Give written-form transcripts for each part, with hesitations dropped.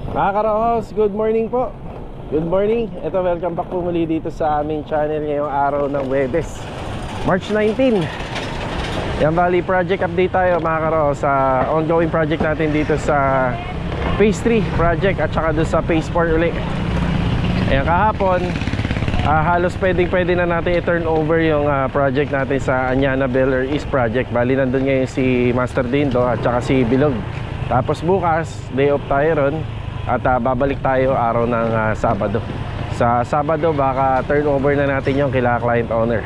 Mga Karohos, good morning po. Good morning. Ito, welcome back po muli dito sa aming channel ngayong araw ng Huwebes, March 19. Yan, bali project update tayo mga Karohos sa ongoing project natin dito sa Phase 3 project at saka doon sa Phase 4 uli. Ayan, kahapon halos pwede na natin i-turn over yung project natin sa Anyana Beller East project. Bali nandun ngayon si Master Dindo at saka si Bilog. Tapos bukas, day off tayo ron. At babalik tayo araw ng Sabado. Sa Sabado baka turn over na natin yung kila client owner.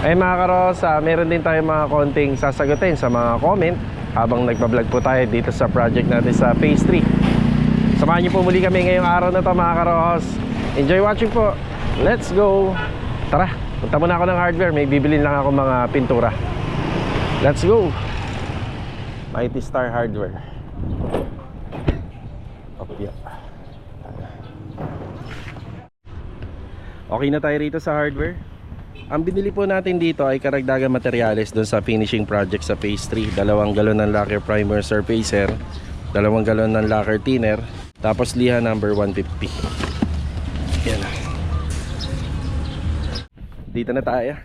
Ay mga Karos, meron din tayo mga konting sasagutin sa mga comment habang nagbablog po tayo dito sa project natin sa Phase 3. Samahan niyo po muli kami ngayong araw na to mga Karos. Enjoy watching po. Let's go. Tara, punta muna ako ng hardware. May bibilin lang ako mga pintura. Let's go. Mighty Star Hardware. Okay na tayo rito sa hardware. Ang binili po natin dito ay karagdagang materyales doon sa finishing project sa Phase 3. 2 galon ng lacquer primer surfacer, 2 galon ng lacquer thinner, tapos liha number 150. Yan. Dito na tayo.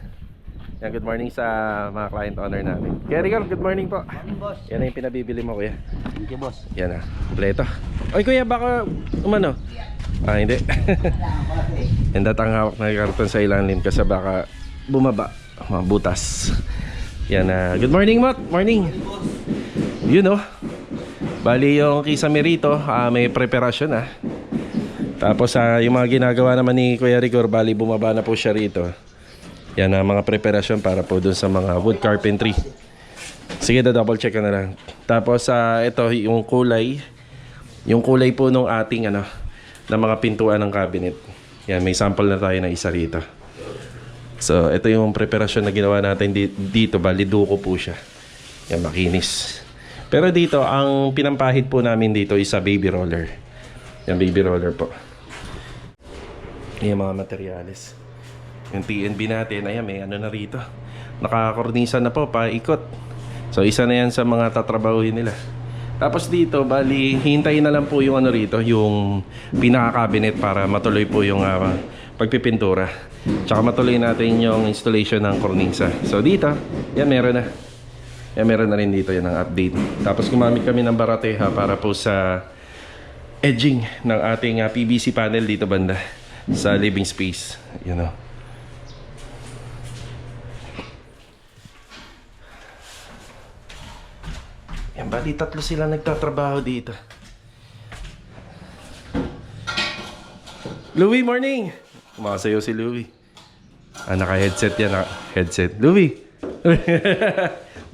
Yan, good morning sa mga client owner natin. Kuya Rigor, good morning po. Morning, boss. Yan na yung pinabibili mo, kuya. Thank you, boss. Yan na, kompleto. Oy kuya, baka umano? Hindi. Hindi ang hawak na karton sa ilalim kasi baka bumaba, butas. Yan na. Good morning, Mot. Morning. You know, bali yung kisame rito, may preparasyon na. Tapos yung mga ginagawa naman ni Kuya Rigor, bali bumaba na po siya rito. Yan na, mga preparasyon para po dun sa mga wood carpentry. Sige, double check ka na lang. Tapos ito yung kulay. Yung kulay po nung ating ng mga pintuan ng cabinet. Yan, may sample na tayo na isa rito. So, ito yung preparasyon na ginawa natin dito. Bali, duko po siya. Yan, makinis. Pero dito, ang pinampahid po namin dito is a baby roller. Yan, baby roller po. Yan, mga materyales. Yung TNB natin, ayan, may na rito. Nakakornisa na po, paikot. So, isa na yan sa mga tatrabahuhin nila. Tapos dito, bali, hintayin na lang po yung rito, yung pinaka-cabinet para matuloy po yung pagpipintura. Tsaka matuloy natin yung installation ng kornisa. So dito, yan meron na. Yan meron na rin dito, yan ang update. Tapos gumamit kami ng barateha para po sa edging ng ating PVC panel dito banda sa living space. You know. Yan, bali tatlo sila nagtatrabaho dito. Louie, morning! Kumasayaw si Louie. Naka-headset yan, headset. Louie!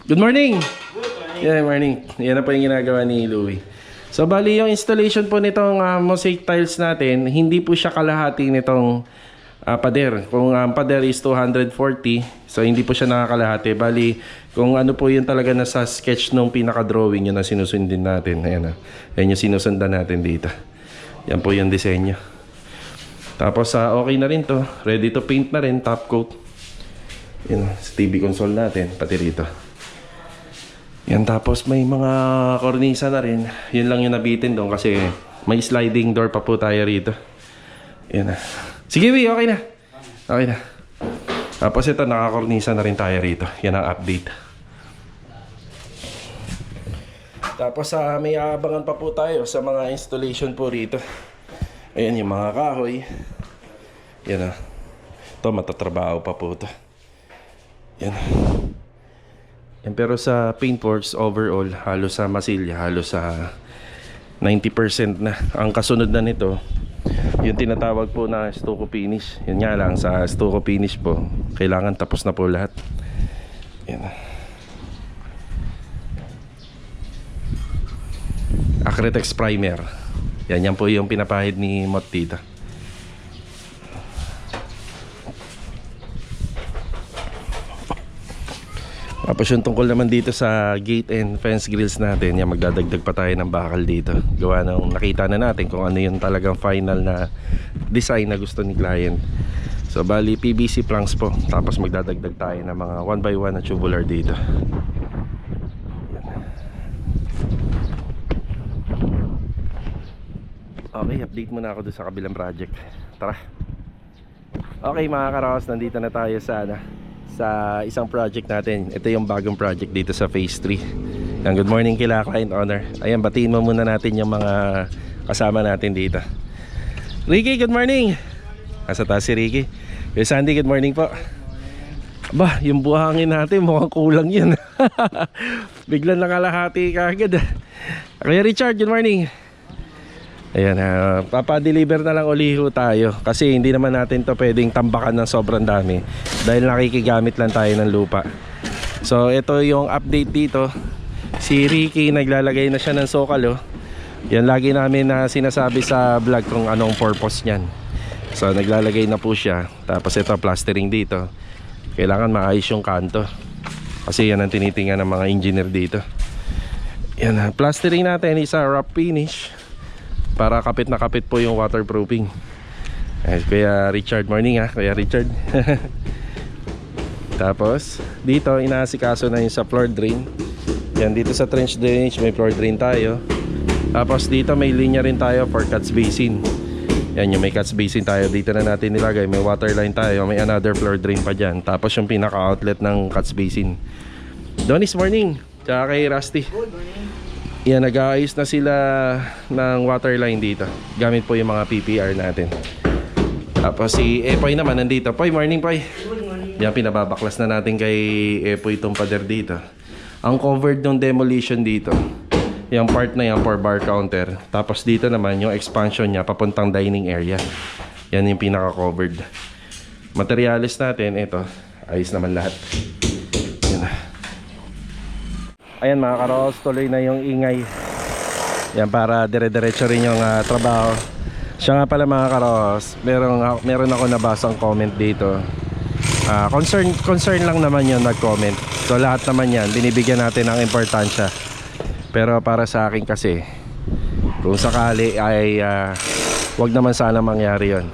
Good morning! Good morning! Yeah, morning. Yan na po yung ginagawa ni Louie. So, bali yung installation po nitong mosaic tiles natin, hindi po siya kalahati nitong pader. Kung pader is 240, so hindi po siya nakakalahati. Bali, kung ano po yun talaga nasa sketch nung pinaka-drawing yun na sinusundin natin. Ayan, ayan yung sinusundan natin dito. Yan po yung disenyo. Tapos okay na rin to. Ready to paint na rin, top coat. Yan, sa TV console natin, pati rito. Yan, tapos may mga kornisa na rin. Yun lang yung nabitin doon kasi may sliding door pa po tayo rito. Yan na. Sige, okay na. Okay na. Tapos ito, nakakornisa na rin tayo rito. Yan ang update. Tapos may aabangan pa po tayo sa mga installation po rito. Ayan yung mga kahoy. Yan ito, matatrabaho pa po ito. Yan. Yan, pero sa paintworks overall, halos sa masilya, halos sa 90% na. Ang kasunod na nito, yung tinatawag po na stucco finish. Yun nga lang, sa stucco finish po, kailangan tapos na po lahat. Yan. Acrytex primer. Yan po yung pinapahid ni Mot dito. Tapos yung tungkol naman dito sa gate and fence grills natin, yan, magdadagdag pa tayo ng bakal dito. Gawa nung nakita na natin kung ano yung talagang final na design na gusto ni client. So bali PVC planks po. Tapos magdadagdag tayo ng mga 1x1 na tubular dito. Okay, update muna ako doon sa kabilang project. Tara. Okay mga karos, nandito na tayo sa isang project natin. Ito yung bagong project dito sa phase 3. Good morning kila client owner. Ayan, batiin mo muna natin yung mga kasama natin dito. Ricky, good morning. Nasa taas si Ricky. Kuya Sandy, good morning po. Aba, yung buhangin natin mukhang kulang yun. Biglang nakalahati kagad. Kuya Richard, good morning. Ayan, papadeliver na lang uliho tayo. Kasi hindi naman natin to pwedeng tambakan ng sobrang dami, dahil nakikigamit lang tayo ng lupa. So ito yung update dito. Si Ricky naglalagay na siya ng sokal, oh. Yan lagi namin na sinasabi sa vlog kung anong purpose niyan. So naglalagay na po siya. Tapos ito plastering dito. Kailangan maayos yung kanto, kasi yan ang tinitingnan ng mga engineer dito. Yan, plastering natin is a rough finish, para kapit na kapit po yung waterproofing. Kaya Richard, morning ha, Kaya Richard. Tapos dito inaasikaso na yung sa floor drain. Yan, dito sa trench drainage may floor drain tayo. Tapos dito may linya rin tayo for catch basin. Yan, yung may catch basin tayo, dito na natin nilagay. May water line tayo, may another floor drain pa dyan. Tapos yung pinaka outlet ng catch basin. Donis, morning. Tsaka kay Rusty. Good morning. Yan, nag-aayos na sila ng water line dito, gamit po yung mga PPR natin. Tapos si Epoy naman nandito. Poy, morning Poy. Good morning. Yan, pinababaklas na natin kay Epoy itong pader dito. Ang covered ng demolition dito, yung part na yan for bar counter. Tapos dito naman yung expansion niya papuntang dining area. Yan yung pinaka-covered. Materialis natin, ito, ayos naman lahat. Yan. Ayan mga karos, tuloy na yung ingay. Yan, para dire-diretso rin yung trabaho. Siya nga pala mga karos, meron ako nabasang comment dito. Concern lang naman yung nag-comment. So lahat naman yan, binibigyan natin ng importansya. Pero para sa akin kasi, kung sakali ay wag naman sana mangyari yon.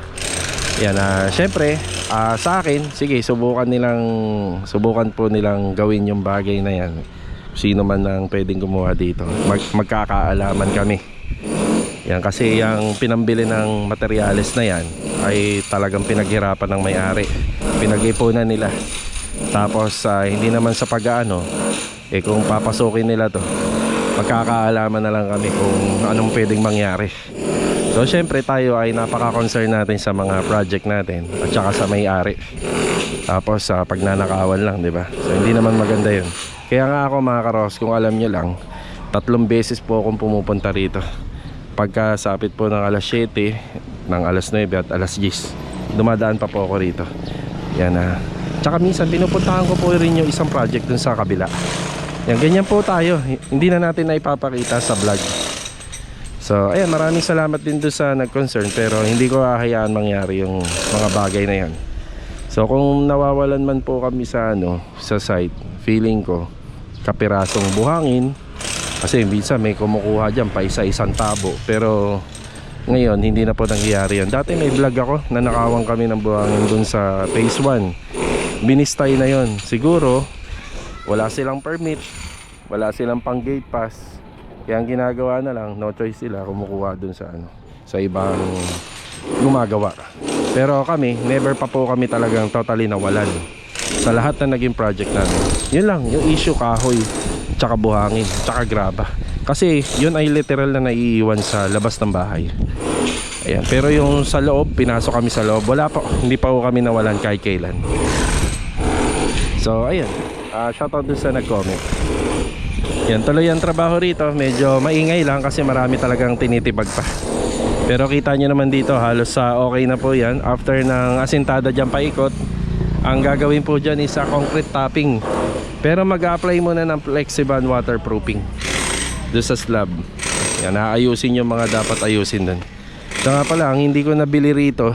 Yan, syempre sa akin, sige, subukan po nilang gawin yung bagay na yan. Sino man ang pwedeng gumawa dito, magkakaalaman kami. Yan, kasi yung pinambili ng materyales na yan ay talagang pinaghirapan ng may-ari, pinag-ipunan nila. Tapos hindi naman sa pag-aano, kung papasukin nila to, magkakaalaman na lang kami kung anong pwedeng mangyari. So syempre tayo ay napaka-concern natin sa mga project natin at saka sa may-ari. Tapos pagnanakawan lang, di ba? So hindi naman maganda yun. Kaya nga ako mga karos, kung alam nyo lang, 3 beses po akong pumupunta rito. Pagkasapit po ng alas 7, ng alas 9 at alas 10, dumadaan pa po ako rito. Yan, tsaka minsan pinupuntahan ko po rin yung isang project dun sa kabila. Yan, ganyan po tayo. Hindi na natin na ipapakita sa vlog. So ayan, maraming salamat din doon sa nag-concern, pero hindi ko hahayaan mangyari yung mga bagay na yan. So kung nawawalan man po kami sa sa site, feeling ko kapirasong buhangin, kasi minsan may kumukuha dyan pa isa-isang tabo, pero ngayon hindi na po nangyayari yan. Dati may vlog ako na nakawang kami ng buhangin dun sa phase 1. Binistay na yon. Siguro wala silang permit, wala silang pang gate pass, kaya ang ginagawa na lang, no choice sila, kumukuha dun sa sa ibang gumagawa. Pero kami, never pa po kami talagang totally nawalan sa lahat na naging project namin. Yun lang, yung issue kahoy, tsaka buhangin, tsaka graba. Kasi yun ay literal na naiiwan sa labas ng bahay. Ayan. Pero yung sa loob, pinasok kami sa loob, wala pa, hindi pa po kami nawalan kahit kailan. So ayan, shoutout dun sa nag-comment. Yan, tuloy ang trabaho rito. Medyo maingay lang kasi marami talagang tinitibag pa. Pero kita nyo naman dito, halos okay na po yan. After ng asintada dyan paikot, ang gagawin po dyan is concrete topping. Pero mag-apply muna ng Flexiban waterproofing doon sa slab. Yan, aayusin yung mga dapat ayusin dun. So nga pala, ang hindi ko nabili rito,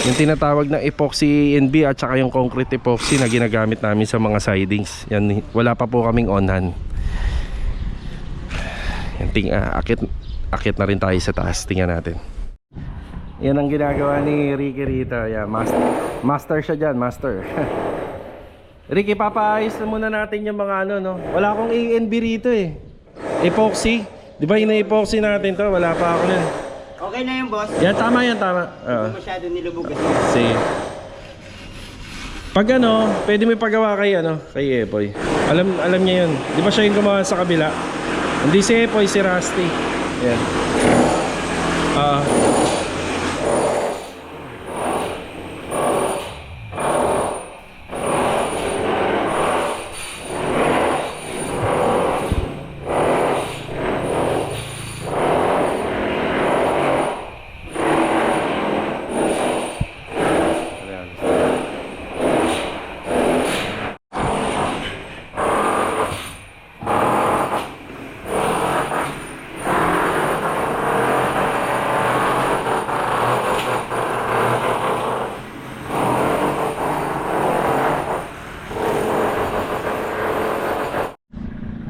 yung tinatawag na epoxy NB at saka yung concrete epoxy na ginagamit namin sa mga sidings. Yan, wala pa po kaming on-hand. Yan, akit na rin tayo sa taas. Tingnan natin. Yan ang ginagawa ni Ricky rito. Yan, master siya dyan, master. Ricky, papaayos na muna natin yung mga wala akong ANB rito eh. Epoxy. Di ba ina-epoxy natin to? Wala pa ako nun. Okay na yun, boss. Yan, tama yan, tama. Hindi masyado nilubog kasi. Sige. Pag ano, pwede mo ipagawa kay Epoy. Alam niya yun. Di ba siya yung gumawa sa kabila? Hindi si Epoy, si Rusty. Yan.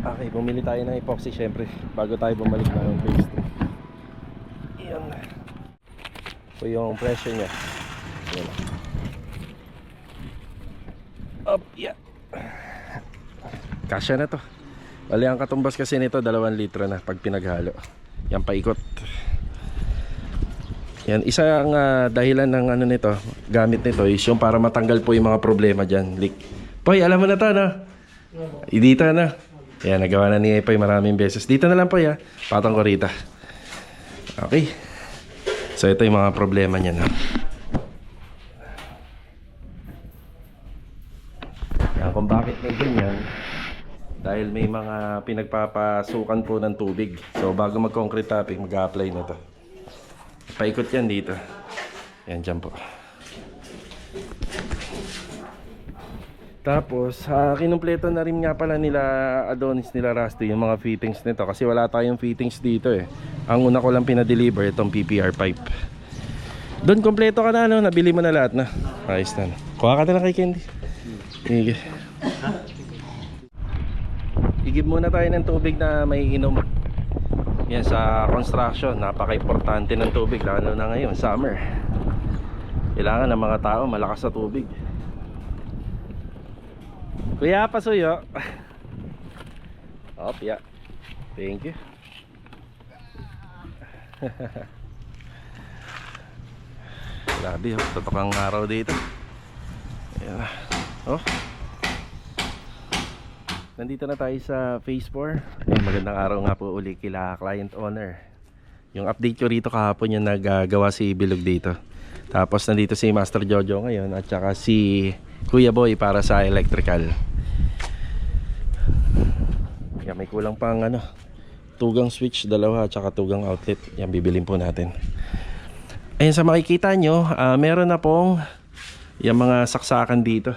Okay, bumili tayo ng epoxy syempre bago tayo bumalik ng phase 2. Yan. So yung pressure niya. Yan. Up, yeah. Kasya na to. Bali ang katumbas kasi nito 2 litro na pag pinaghalo. Yan paikot. Yan, isang dahilan ng ano nito, gamit nito is yung para matanggal po yung mga problema dyan. Leak. Poy, alam mo na to, no? Dito na. Yan, nagawa na ni Epoy maraming beses. Dito na lang po ya. Patong ko rito. Okay. So ito yung mga problema niya, no? Yan, kung bakit may ganyan, dahil may mga pinagpapasukan po ng tubig. So bago mag-concrete topping, mag-a-apply na to. Paikot yan dito. Yan, dyan po. Tapos, kinumpleto na rin nga pala nila Adonis, nila Rusty yung mga fittings nito kasi wala tayong fittings dito eh. Ang una ko lang pinadeliver itong PPR pipe. Doon kompleto ka na, no? Nabili mo na lahat na. Ayos na. Kuha ka na lang kay Candy. Sige. Igib muna tayo ng tubig na may inom. Yan, sa construction napaka-importante ng tubig lalo na ngayon, summer. Kailangan ng mga tao malakas sa tubig. Kuya, pasuyo. Op, yeah. Thank you. Grabe, oh. Totokang araw dito. Ayan. Oh. Nandito na tayo sa phase 4. Ayan, magandang araw nga po uli kila client owner. Yung update ko rito kahapon yung naggawa si Bilog dito. Tapos nandito si Master Jojo ngayon at saka si Kuya Boy para sa electrical. Yan, may kulang pang ano, tugang switch, 2 at saka tugang outlet. Yan, bibilin po natin. Ayun, sa makikita nyo, meron na pong yung mga saksakan dito.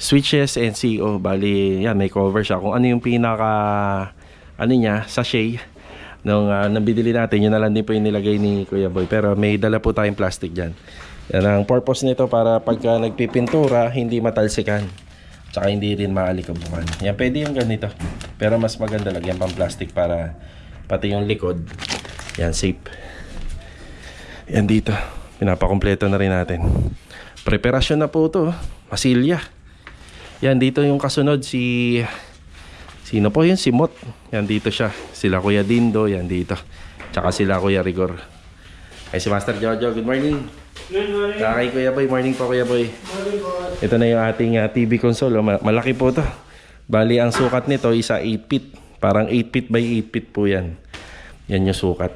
Switches NCO. Bali, yan, may cover siya. Kung ano yung pinaka ano niya, sachet nung nabili natin, yun na lang din po yung nilagay ni Kuya Boy. Pero may dala po tayong plastic dyan. Yan ang purpose nito, para pagka nagpipintura, hindi matalsikan. Tsaka hindi rin maalikabukan. Yan, pwede yung ganito. Pero mas maganda lagyan pang plastic para pati yung likod. Yan, safe. Yan dito. Pinapakompleto na rin natin. Preparasyon na po ito. Masilya. Yan, dito yung kasunod si... Sino po yun? Si Mot. Yan, dito siya. Sila Kuya Dindo. Yan, dito. Tsaka sila Kuya Rigor. Ay, si Master Jojo. Good morning. Good morning. Kay Kuya Boy. Morning po, Kuya Boy. Morning, boss. Ito na yung ating TV console. Malaki po ito. Bali, ang sukat nito isa 8 feet. Parang 8 feet by 8 feet po yan. Yan yung sukat.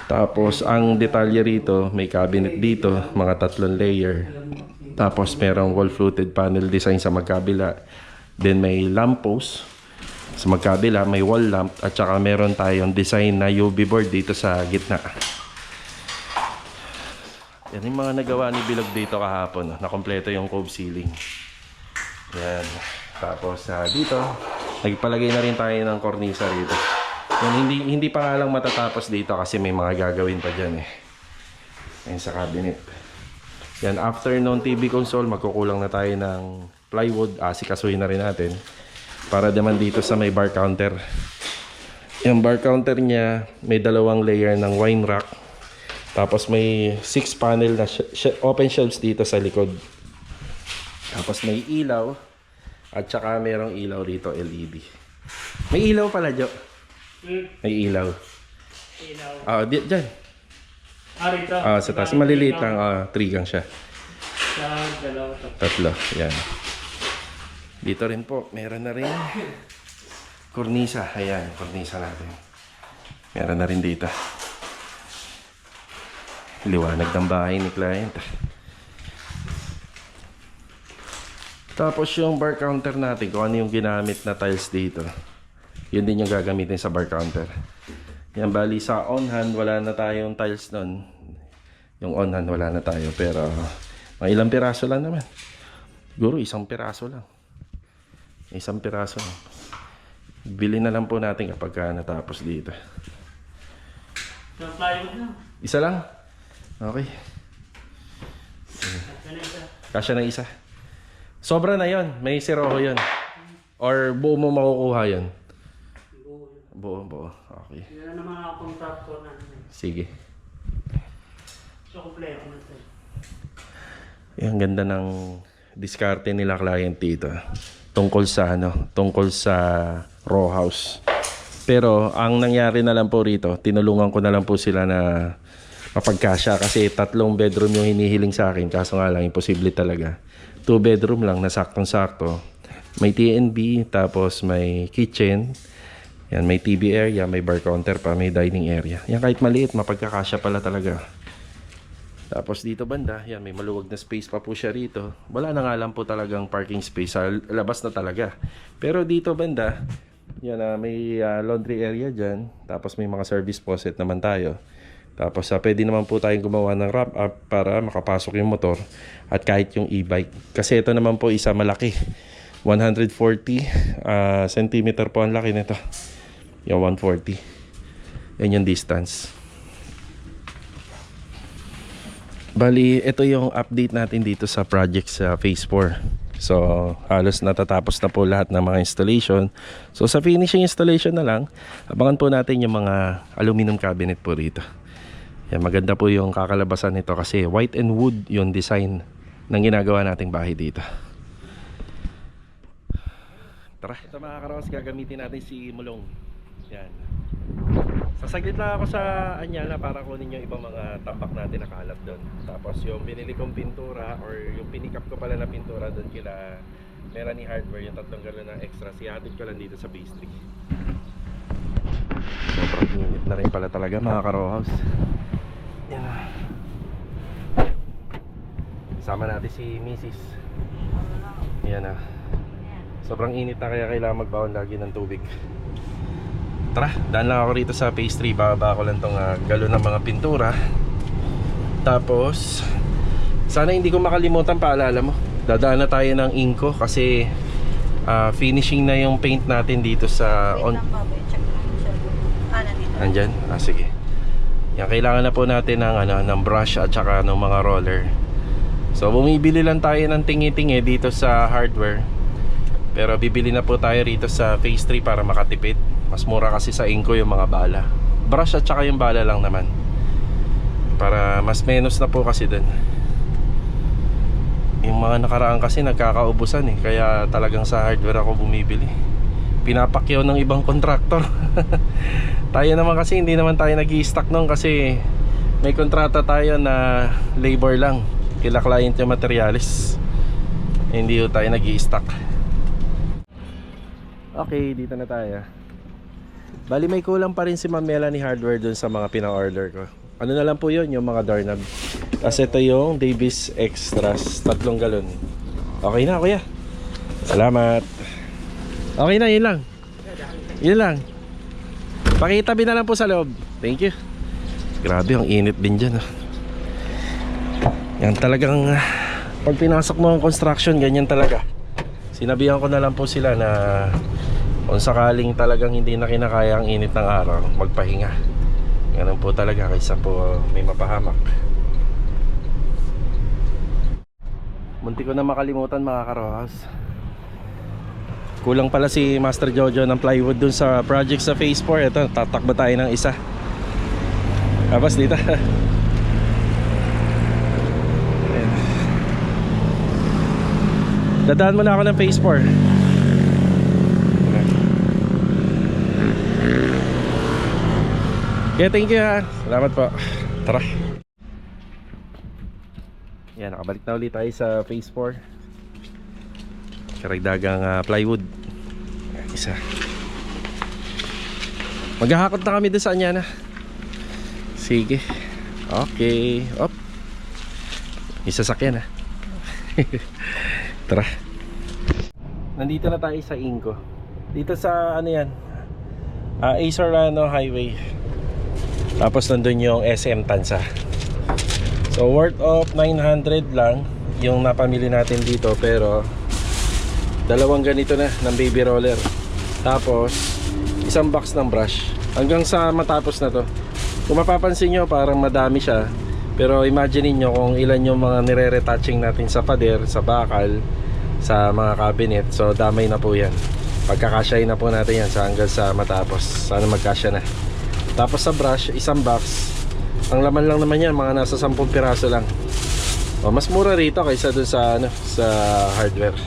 Tapos, ang detalye rito, may cabinet dito. Mga 3 layer. Tapos, merong wall-fluted panel design sa magkabila. Then, may lamp post sa magkabila. May wall lamp. At saka meron tayong design na UV board dito sa gitna. Yan yung mga nagawa ni Bilog dito kahapon. Nakompleto yung cove ceiling. Yan. Tapos dito, nagpalagay na rin tayo ng cornisa rito. Yan, hindi pa nga lang matatapos dito kasi may mga gagawin pa dyan eh. Yan sa cabinet. Yan, after nung TV console, magkukulang na tayo ng plywood. Asikasuhin na rin natin. Para naman dito sa may bar counter. Yung bar counter niya, may 2 layer ng wine rack. Tapos may 6 panel na open shelves dito sa likod. Tapos may ilaw. At saka merong ilaw dito, LED. May ilaw pala, Jo. May ilaw. Ilaw. Dyan. Rito. Sa taas. Maliliit lang. 3 gang siya. Sa dalawa to. 3. Yan. Dito rin po. Meron na rin. Kornisa. Ayan. Kornisa natin. Meron na rin dito. Liwanag ng bahay ni client. Tapos yung bar counter natin, kung ano yung ginamit na tiles dito, yun din yung gagamitin sa bar counter. Yan, bali sa on-hand, wala na tayong tiles nun. Yung on-hand, wala na tayo. Pero, mga ilang piraso lang naman. Siguro, 1 piraso lang. 1 piraso lang. Bili na lang po natin kapag natapos dito. Sa plywood na. Isa lang? Okay. Kasya na isa. Sobra na yon. May siroho yon. Or buo mo makukuha yon? Buo. Okay. Yan naman ako kung top ko na. Sige. So, kompleto na ito. Ang ganda ng diskarte nila client dito. Tungkol sa row house. Pero ang nangyari na lang po rito, tinulungan ko na lang po sila na mapagkasya kasi 3 bedroom yung hinihiling sa akin, kaso nga lang imposible talaga. 2 bedroom lang na saktong-sakto. May TNB, tapos may kitchen. Yan, may TV area, may bar counter pa, may dining area. Yan, kahit maliit, mapagkakasya pala talaga. Tapos dito banda, yan, may maluwag na space pa po siya rito. Wala na nga lang po talagang parking space, sa labas na talaga. Pero dito banda, yan, may laundry area dyan. Tapos may mga service faucet naman tayo. Tapos pwede naman po tayong gumawa ng wrap up para makapasok yung motor at kahit yung e-bike. Kasi ito naman po isa malaki. 140 cm po ang laki nito. Yung 140. Yan yung distance. Bali, ito yung update natin dito sa project sa Phase 4. So, halos natatapos na po lahat ng mga installation. So, sa finishing installation na lang, abangan po natin yung mga aluminum cabinet po rito. Yan, maganda po yung kakalabasan nito kasi white and wood yung design ng ginagawa nating bahay dito. Tara. Ito mga karos, gagamitin natin si Mulong. Yan. Sasaglit lang ako sa Anyala para kunin yung ibang mga tambak natin nakalat doon. Tapos yung binili kong pintura or yung pinikap ko pala na pintura doon kila Melanie Hardware, yung 3 galon na extra, sihatid ko lang dito sa base 3. Sobrang init na rin pala talaga mga ka-rowhouse. Yan na. Sama natin si Mrs. Yan na. Sobrang init na kaya kailangan magbaon lagi ng tubig. Tara, daan lang ako rito sa phase 3. Bababa ko lang tong galon ng mga pintura. Tapos sana hindi ko makalimutan, paalala mo, dadaan na tayo ng Inco kasi finishing na yung paint natin dito sa nandyan? Sige. Yan, kailangan na po natin ng brush at saka ng mga roller. So bumibili lang tayo ng tingi-tingi dito sa hardware. Pero bibili na po tayo rito sa phase 3 para makatipid. Mas mura kasi sa Inco yung mga bala. Brush at saka yung bala lang naman. Para mas menos na po kasi dun. Yung mga nakaraan kasi nagkakaubusan eh. Kaya talagang sa hardware ako bumibili. Pinapakyaw ng ibang kontraktor. Tayo naman kasi hindi naman tayo nag-i-stock nun kasi may kontrata tayo na labor lang. Kila client yung materialis. Hindi tayo nag-i-stock. Okay, dito na tayo. Bali may kulang pa rin si Ma'am Melanie Hardware dun sa mga pina-order ko. Ano na lang po yun, yung mga doorknob. Kasi ito yung Davis Extras 3 galon. Okay na kuya. Salamat. Okay na, yun lang. Yun lang. Pakitabi na lang po sa loob. Thank you. Grabe, ang init din dyan. Yan talagang pag pinasok mo ang construction, ganyan talaga. Sinabihan ko na lang po sila na kung sakaling talagang hindi na kinakaya ang init ng araw, magpahinga. Ganun po talaga kaysa po may mapahamak. Munti ko na makalimutan mga ka-rowhouse. Kulang pala si Master Jojo ng plywood dun sa project sa phase 4. Ito, tatakbo tayo ng isa. Tapos dito. Dadaan muna ako ng phase 4. Okay, thank you ha. Salamat po. Tara. Yan, nakabalik na ulit tayo sa phase 4. Karagdagang plywood. Isa. Maghahakot na kami doon sa Anyana. Sige. Okay. Op. May sasakyan ha. Tara. Nandito na tayo sa Inco. Dito sa ano yan, Acerrano Highway. Tapos nandun yung SM Tansa. So worth of 900 lang yung napamili natin dito. Pero dalawang ganito na ng baby roller. Tapos isang box ng brush. Hanggang sa matapos na to. Kung mapapansin nyo, parang madami siya. Pero imagine niyo kung ilan yung mga nire-retouching natin sa pader, sa bakal, sa mga cabinet. So damay na po yan. Pagkakasyahin na po natin yan sa hanggang sa matapos. Sana magkasya na. Tapos sa brush, isang box. Ang laman lang naman yan, mga nasa 10 piraso lang. O, mas mura rito kaysa dun sa, sa hardware.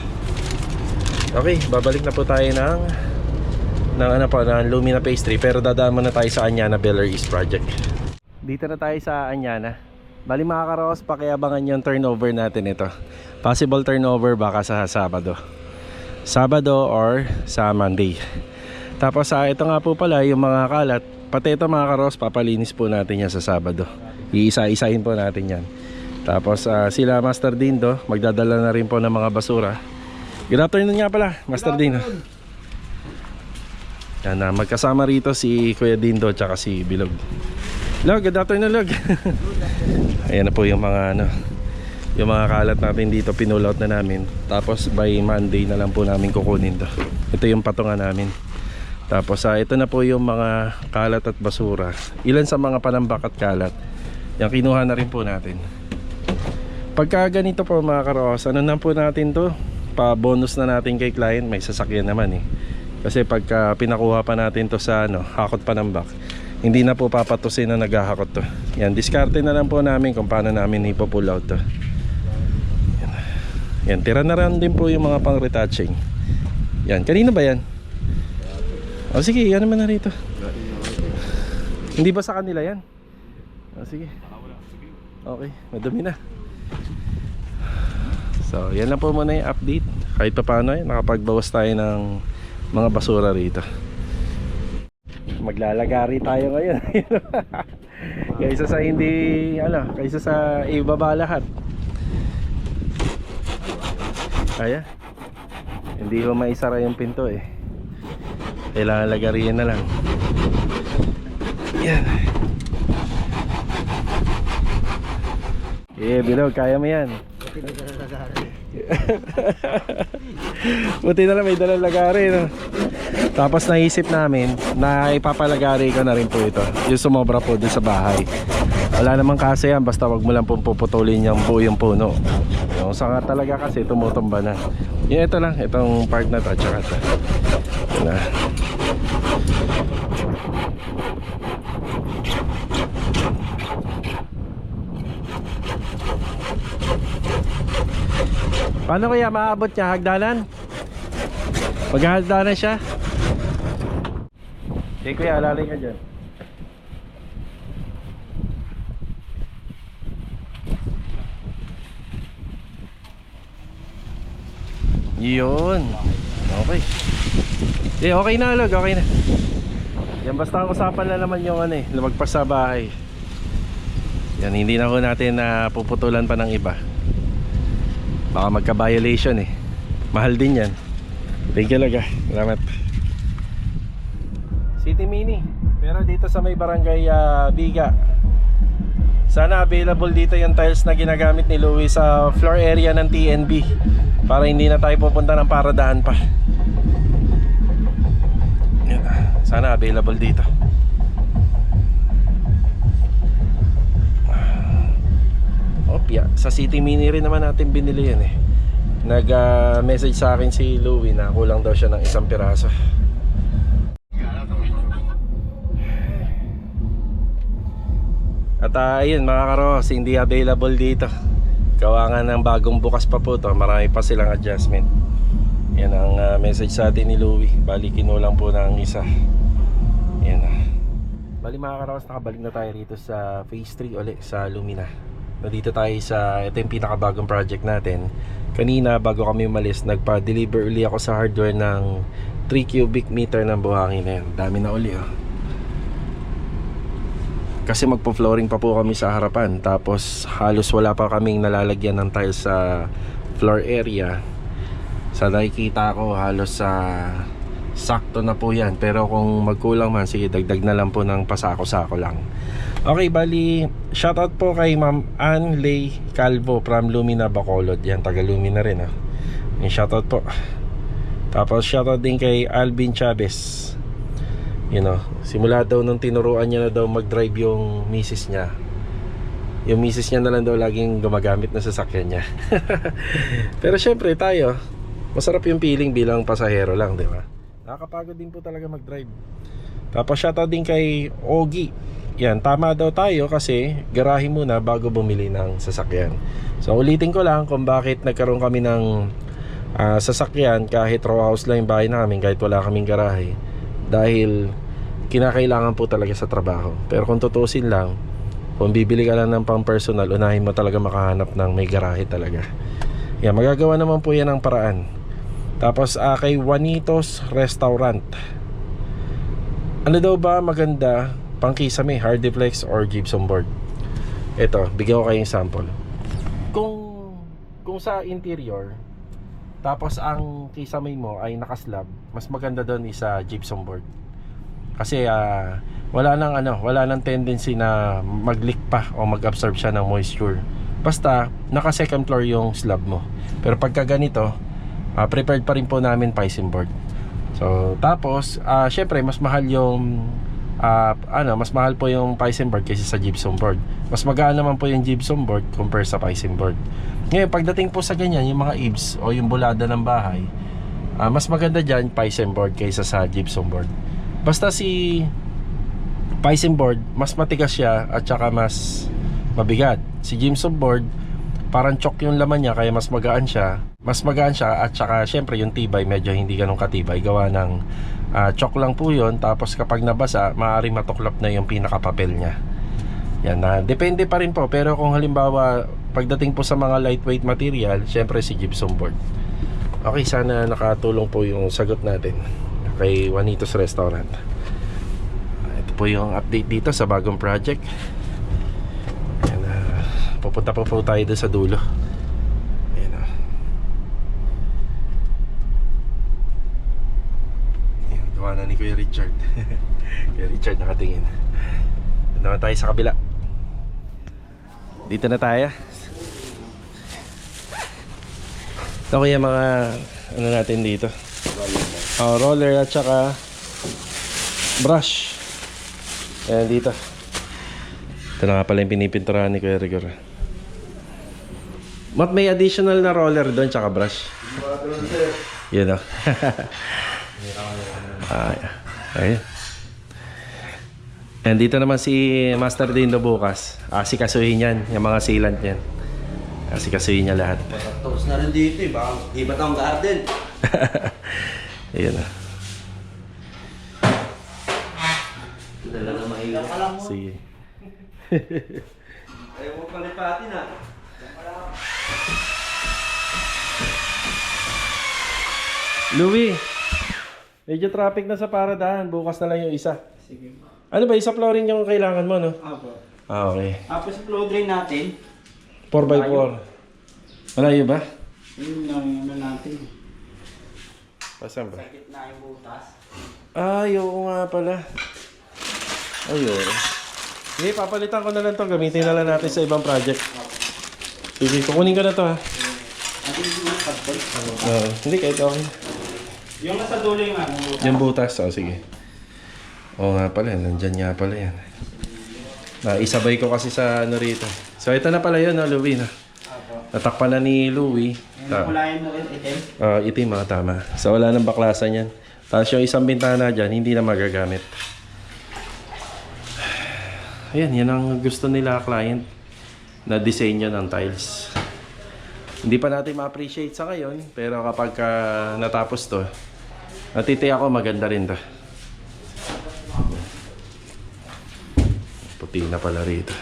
Okay, babalik na po tayo ng Lumina Pastry. Pero dadaan muna tayo sa Anyana Beller East Project. Dito na tayo sa Anyana. Bali mga karos, pakiabangan yung turnover natin ito. Possible turnover baka sa Sabado or sa Monday. Tapos ito nga po pala yung mga kalat. Pati ito mga karos, papalinis po natin yan sa Sabado. Iisa-isahin po natin yan. Tapos sila Master Dindo, magdadala na rin po ng mga basura. Good afternoon nga pala, Master Dindo. Yan, magkasama rito si Kuya Dindo at si Bilog. Log, good afternoon Log. Ayan na po yung mga yung mga kalat natin dito, pinull out na namin. Tapos by Monday na lang po namin kukunin to. Ito yung patungan namin. Tapos ito na po yung mga kalat at basura. Ilan sa mga panambak at kalat, yung kinuha na rin po natin. Pagka ganito po mga karos, ano na po natin to, pa bonus na natin kay client. May sasakyan naman kasi pagka pinakuha pa natin to sa hakot panambak, hindi na po papatusin na naghahakot to. Yan, diskarte na lang po namin kung paano namin ipo-pull out to. Yan, tira na rin din po yung mga pang retouching. Yan, kanina ba yan? O sige, yan naman na rito. Hindi ba sa kanila yan? O sige. Okay, madumi na. So, yan na po muna yung update. Kahit pa paano nakapagbawas tayo ng mga basura rito. Maglalagari tayo ngayon. Kaysa sa kaysa sa ibaba lahat. Kaya hindi ko maisara yung pinto kailangan lagariin na lang. Yan. Bilog, kaya mo yan. Buti na lang may dalang lagari Tapos naisip namin na ipapalagari ko na rin po ito, yung sumobra po dun sa bahay. Wala namang kasi yan, basta wag mo lang pong puputulin yung buo yung puno. Yung sanga talaga kasi tumutumba na. Yung ito lang, itong part na to, tsaka ito. Paano kaya maabot niya? Hagdanan? Maghahagdanan siya? Okay kuya, alalay ka dyan. Yun. Okay. Okay na Log, okay na. Yan, basta ang usapan na naman yung lumagpas sa bahay. Yan, hindi na ko natin puputulan pa ng iba. Baka magka-violation Mahal din yan. Thank you Log. Salamat. City Mini. Pero dito sa may barangay Biga. Sana available dito yung tiles na ginagamit ni Louie sa floor area ng TNB. Para hindi na tayo pupunta ng paradaan pa. Yan. Sana available dito. Opya, sa City Mini rin naman natin binili yan Nag-message sa akin si Louie na kulang daw siya ng isang piraso. At ayun mga karos, hindi available dito. Gawa nga ng bagong bukas pa po to. Marami pa silang adjustment. Yan ang message sa atin ni Louie. Bali kinulang po ng isa. Yan Bali mga karaos, nakabalik na tayo rito sa phase 3 ulit sa Lumina. Nandito tayo sa, ito yung pinakabagong project natin. Kanina bago kami umalis, nagpa-deliver uli ako sa hardware ng 3 cubic meter ng buhangin na yan. Dami na uli oh. Kasi magpo-flooring pa po kami sa harapan. Tapos halos wala pa kaming nalalagyan ng tiles sa floor area. Sa nakikita ko halos sa sakto na po yan. Pero kung magkulang man, sige dagdag na lang po ng pasako-sako lang. Okay, bali shoutout po kay Ma'am Ann Lay Calvo from Lumina, Bacolod. Yan, taga Lumina rin ah. Yung shoutout po. Tapos shoutout din kay Alvin Chavez. You know, simula daw nung tinuruan niya na daw mag-drive yung misis niya. Yung misis niya na lang daw laging gumagamit na sasakyan niya. Pero syempre tayo, masarap yung feeling bilang pasahero lang, di ba? Nakakapagod din po talaga mag-drive. Tapos shoutout din kay Ogie. Yan, tama daw tayo kasi garahe muna bago bumili ng sasakyan. So ulitin ko lang kung bakit nagkaroon kami ng sasakyan kahit row house lang yung bahay namin, kahit wala kaming garahe. Dahil kinakailangan po talaga sa trabaho. Pero kung tutusin lang, kung bibili ka lang ng pang personal, unahin mo talaga makahanap ng may garahe talaga. Yan, magagawa naman po yan ng paraan. Tapos kay Juanitos Restaurant, ano daw ba maganda pang kisame, Hardiplex or gypsum board? Ito, bigyan ko kayong sample. Kung sa interior, tapos ang kisame mo ay nakaslab, mas maganda doon isa gypsum board. Kasi wala nang tendency na mag-leak pa o mag-absorb siya ng moisture. Basta naka second floor yung slab mo. Pero pagka ganito, prepared pa rin po namin piping board. So tapos syempre mas mahal yung mas mahal po yung piping board kaysa sa gypsum board. Mas magaan naman po yung gypsum board compare sa piping board. Ngayon pagdating po sa ganyan, yung mga eaves o yung bulada ng bahay, mas maganda dyan piping board kaysa sa gypsum board. Basta si piping board mas matigas siya at saka mas mabigat. Si gypsum board parang chok yung laman niya kaya mas magaan siya. Mas magaan siya at saka syempre yung tibay medyo hindi ganun katibay. Gawa ng chok lang po yun. Tapos kapag nabasa, maaaring matuklap na yung pinakapapel niya. Yan na, depende pa rin po. Pero kung halimbawa pagdating po sa mga lightweight material, syempre si gypsum board. Okay, sana nakatulong po yung sagot natin kay Juanitos Restaurant. Ito po yung update dito sa bagong project. Yan, pupunta po tayo doon sa dulo. Ayan o. Ayan, gawa na ni Kuya Richard. Kuya Richard nakatingin. Naman tayo sa kabila. Dito na tayo. Ito kaya mga ano natin dito, roller at saka brush. Ayan dito. Ito na nga pala yung pinipinturahan ni Kuya Rigor. Mat, may additional na roller doon tsaka brush. Yun o. Ayun. And dito naman si Master Dindo bukas. Asikasuhin yan, yung mga sealant yan. Asikasuhin niya lahat. Tapos na rin dito eh, baka iba't ang garden. Ayun o. Dala na mahirap. Sige. Ayaw mo palipatin ha. Louie, medyo traffic na sa paradahan. Bukas na lang yung isa. Sige. Ano ba, isa flooring yung kailangan mo, no? Apo. Okay. Tapos flow drain natin. 4x4. Malayo ba? Yun yung natin. Pasan ba? Sakit na yung butas. Ay, oo nga pala. Ayun. Sige, papalitan ko na lang to. Gamitin na lang natin sa ibang project. Sige, kukunin ko na to ha. Natin yung pagpag. Hindi, kahit okay. Yung nasa dulo yung ano. Yung butas, sige. Oo nga pala, nandyan nga pala yan. Naisabay ko kasi sa ano rito. So ito na pala yun, Louie. Natakpan na ni Louie. Kulayan mo rin itim. Itim mga tama. So wala nang baklasan yan. Tapos yung isang bintana dyan, hindi na magagamit. Ayan, yan ang gusto nila client na disenyo ng tiles. Hindi pa natin ma-appreciate sa ngayon, pero kapag natapos to, natitiyak ako maganda rin to. kurtina pala rito.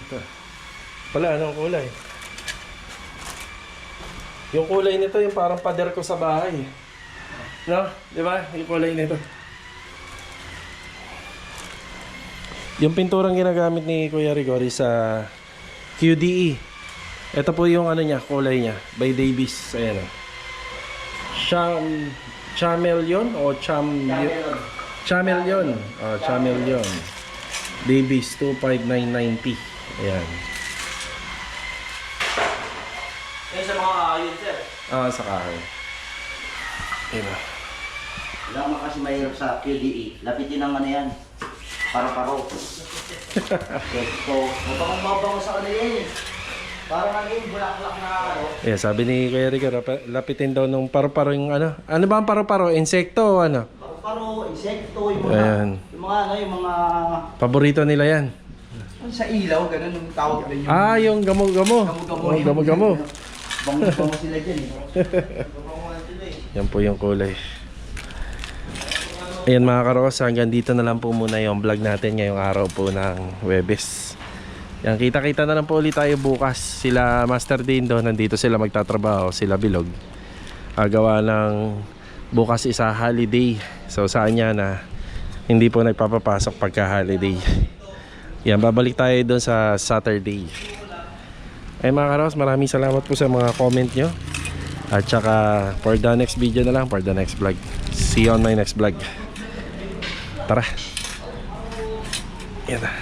Ito. Pala, anong kulay? Yung kulay nito yung parang pader ko sa bahay. No? Di ba? Yung kulay nito. Yung pinturang ginagamit ni Kuya Rigori sa QDE. Ito po yung ano niya, kulay niya. By Davis. Ayan o. Chameleon o Chameleon. Oh, Chameleon. Davis 25990. Ayan. Ngayon sa mga kaayun, sir. Sa kahoy. Ayan o. Wala naman kasi mahirap sa QDE. Lapitin ang ano yan. Paro-paro. So, mabang sa kanila yan eh. Parang ano yung bulaklak na ano. Yeah, sabi ni Kuya Rigor, lapitin daw nung paro-paro yung ano. Ano ba ang paro-paro? Insekto o ano? Paro-paro, insekto, yung mga, Ayan. yung mga Paborito nila yan. sa ilaw, ganun yung tawag din yung Yung gamo-gamo. Oh, gamo-gamo. bango-bango sila dyan eh. Yan po yung kulay. Ayan mga karos, hanggang dito na lang po muna yung vlog natin ngayong araw po ng Huwebes. Yan, kita-kita na lang po ulit tayo bukas. Sila Master Dindo, nandito sila magtatrabaho, sila Bilog. Gawa ng bukas isa holiday. So saan niya na hindi po nagpapapasok pagka holiday. Yan, babalik tayo doon sa Saturday. Ay mga karos, maraming salamat po sa mga comment nyo. At saka for the next video na lang, for the next vlog. See you on my next vlog. Tara. Yan na.